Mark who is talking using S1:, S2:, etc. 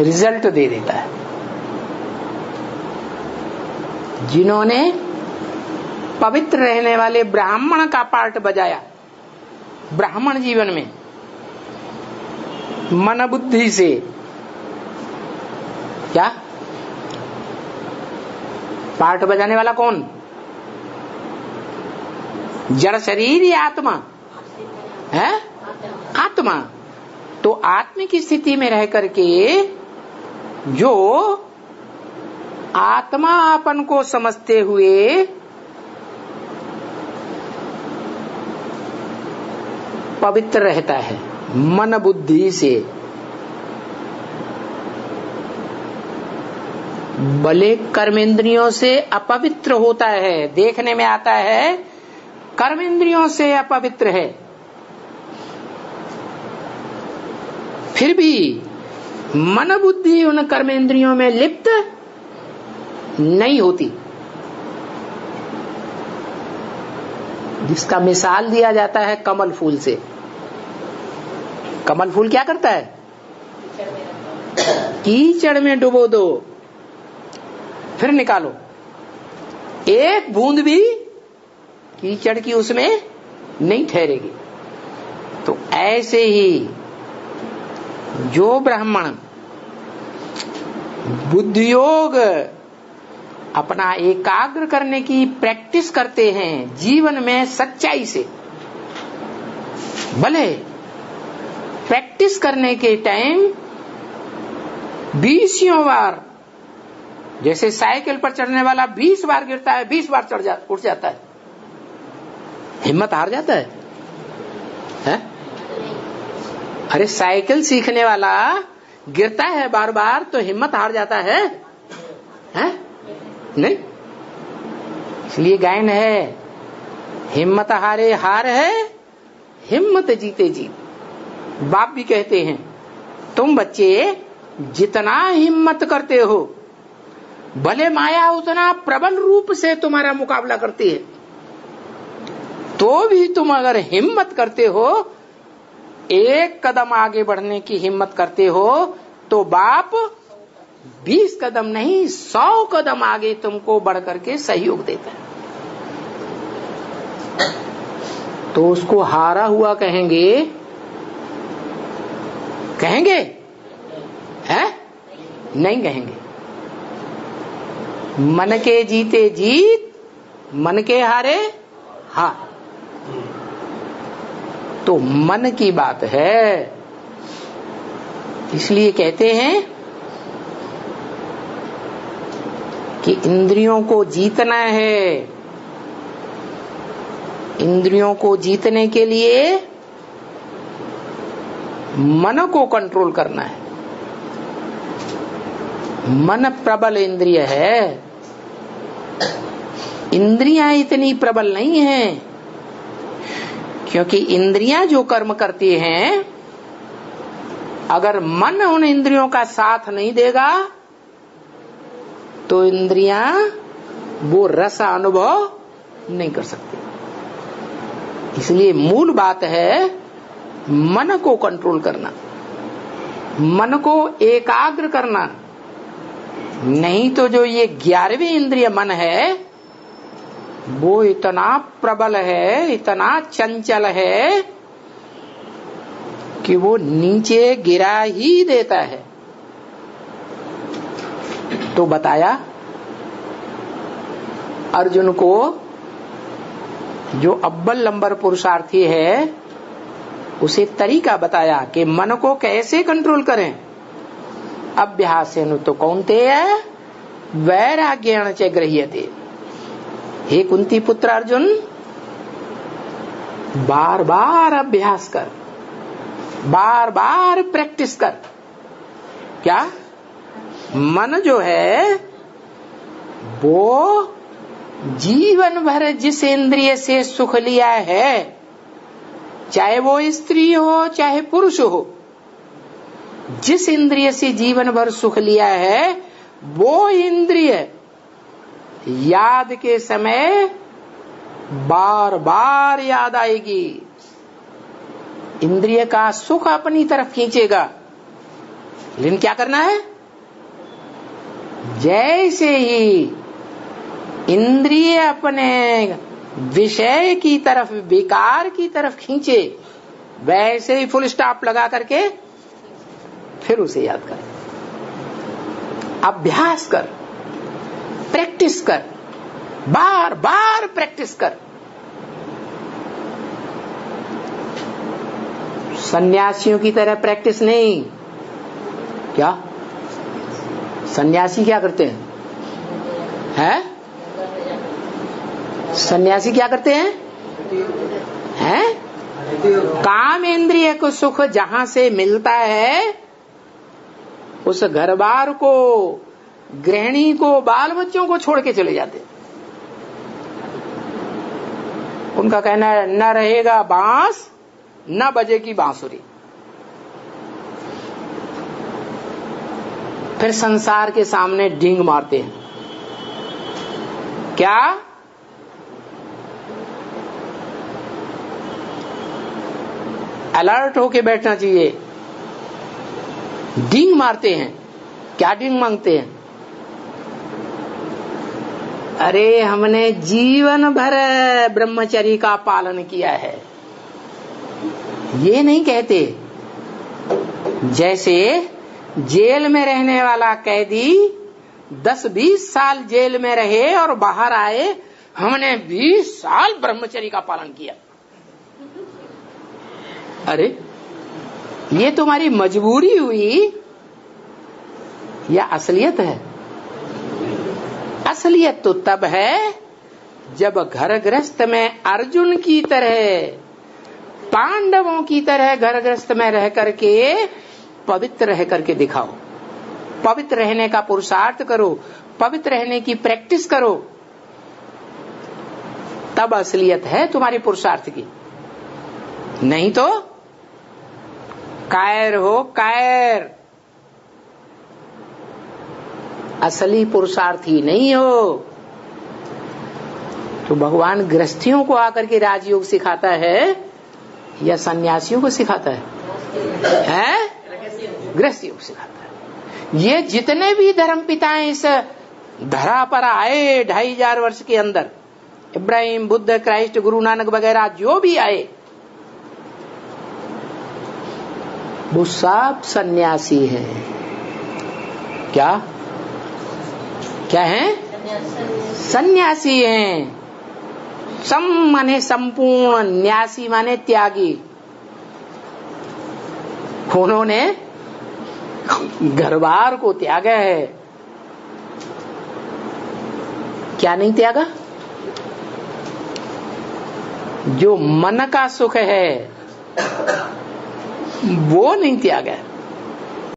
S1: Result दे देता है। जिन्होंने पवित्र रहने वाले ब्राह्मण का पार्ट बजाया ब्राह्मण जीवन में मन बुद्धि से, क्या पार्ट बजाने वाला कौन? जड़ शरीर या आत्मा है? आत्मा। तो आत्मा की स्थिति में रह करके जो आत्मा अपन को समझते हुए पवित्र रहता है मन बुद्धि से, भले कर्मेंद्रियों से अपवित्र होता है, देखने में आता है कर्मेंद्रियों से अपवित्र है, फिर भी मन बुद्धि उन कर्मेंद्रियों में लिप्त नहीं होती। जिसका मिसाल दिया जाता है कमल फूल से। कमल फूल क्या करता है? कीचड़ में डुबो दो, फिर निकालो, एक बूंद भी कीचड़ की उसमें नहीं ठहरेगी। तो ऐसे ही जो ब्राह्मण बुद्धियोग अपना एकाग्र करने की प्रैक्टिस करते हैं जीवन में सच्चाई से, भले प्रैक्टिस करने के टाइम 20 बार, जैसे साइकिल पर चढ़ने वाला 20 बार गिरता है, 20 बार उठ जाता है, हिम्मत हार जाता है? अरे साइकिल सीखने वाला गिरता है बार बार तो हिम्मत हार जाता है? नहीं। इसलिए गायन है, हिम्मत हारे हार है, हिम्मत जीते जीत। बाप भी कहते हैं तुम बच्चे जितना हिम्मत करते हो, भले माया उतना प्रबल रूप से तुम्हारा मुकाबला करती है, तो भी तुम अगर हिम्मत करते हो, एक कदम आगे बढ़ने की हिम्मत करते हो, तो बाप 20 कदम नहीं 100 कदम आगे तुमको बढ़ करके सहयोग देता है। तो उसको हारा हुआ कहेंगे? कहेंगे? है? नहीं कहेंगे। मन के जीते जीत, मन के हारे हार। तो मन की बात है। इसलिए कहते हैं कि इंद्रियों को जीतना है। इंद्रियों को जीतने के लिए मन को कंट्रोल करना है। मन प्रबल इंद्रिय है, इंद्रियां इतनी प्रबल नहीं है, क्योंकि इंद्रियां जो कर्म करती हैं, अगर मन उन इंद्रियों का साथ नहीं देगा तो इंद्रियां वो रस अनुभव नहीं कर सकती। इसलिए मूल बात है मन को कंट्रोल करना, मन को एकाग्र करना। नहीं तो जो ये 11वीं इंद्रिय मन है वो इतना प्रबल है, इतना चंचल है कि वो नीचे गिरा ही देता है। तो बताया अर्जुन को, जो अव्वल नंबर पुरुषार्थी है, उसे तरीका बताया कि मन को कैसे कंट्रोल करें। अभ्यासेन तो कौन्तेय वैराग्येण च गृह्यते। हे कुंती पुत्र अर्जुन, बार बार अभ्यास कर, बार बार प्रैक्टिस कर। क्या? मन जो है वो जीवन भर जिस इंद्रिय से सुख लिया है, चाहे वो स्त्री हो चाहे पुरुष हो, जिस इंद्रिय से जीवन भर सुख लिया है, वो इंद्रिय याद के समय बार बार याद आएगी। इंद्रिय का सुख अपनी तरफ खींचेगा, लेकिन क्या करना है? जैसे ही इंद्रिय अपने विषय की तरफ, विकार की तरफ खींचे, वैसे ही फुल स्टॉप लगा करके फिर उसे याद कर। अभ्यास कर, प्रैक्टिस कर, बार बार प्रैक्टिस कर। सन्यासियों की तरह प्रैक्टिस नहीं। क्या सन्यासी क्या करते हैं? हैं? सन्यासी क्या करते हैं? हैं? काम इंद्रिय को सुख जहां से मिलता है, उस घर बार को, गृहिणी को, बाल बच्चों को छोड़ के चले जाते। उनका कहना है न रहेगा बांस न बजेगी बांसुरी। फिर संसार के सामने डींग मारते हैं। क्या? अलर्ट होके बैठना चाहिए। डींग मारते हैं। क्या डींग मांगते हैं? अरे हमने जीवन भर ब्रह्मचर्य का पालन किया है, ये नहीं कहते। जैसे जेल में रहने वाला कैदी 10-20 साल जेल में रहे और बाहर आए, हमने 20 साल ब्रह्मचर्य का पालन किया। अरे ये तुम्हारी मजबूरी हुई या असलियत है? असलियत तो तब है जब घर गृहस्थ में अर्जुन की तरह, पांडवों की तरह घर गृहस्थ में रह करके पवित्र रह करके दिखाओ। पवित्र रहने का पुरुषार्थ करो, पवित्र रहने की प्रैक्टिस करो, तब असलियत है तुम्हारी पुरुषार्थ की। नहीं तो कायर हो, कायर, असली पुरुषार्थी नहीं हो। तो भगवान गृहस्थियों को आकर के राजयोग सिखाता है या सन्यासियों को सिखाता है? हैं? गृहस्थियों को सिखाता है। ये जितने भी धर्म पिताएं इस धरा पर आए 2500 वर्ष के अंदर, इब्राहिम, बुद्ध, क्राइस्ट, गुरु नानक वगैरह जो भी आए, वो सब सन्यासी हैं। क्या क्या हैं? सन्यासी हैं। सम माने संपूर्ण, न्यासी माने त्यागी। उन्होंने घरबार को त्यागा है। क्या नहीं त्यागा? जो मन का सुख है वो नहीं त्यागा है।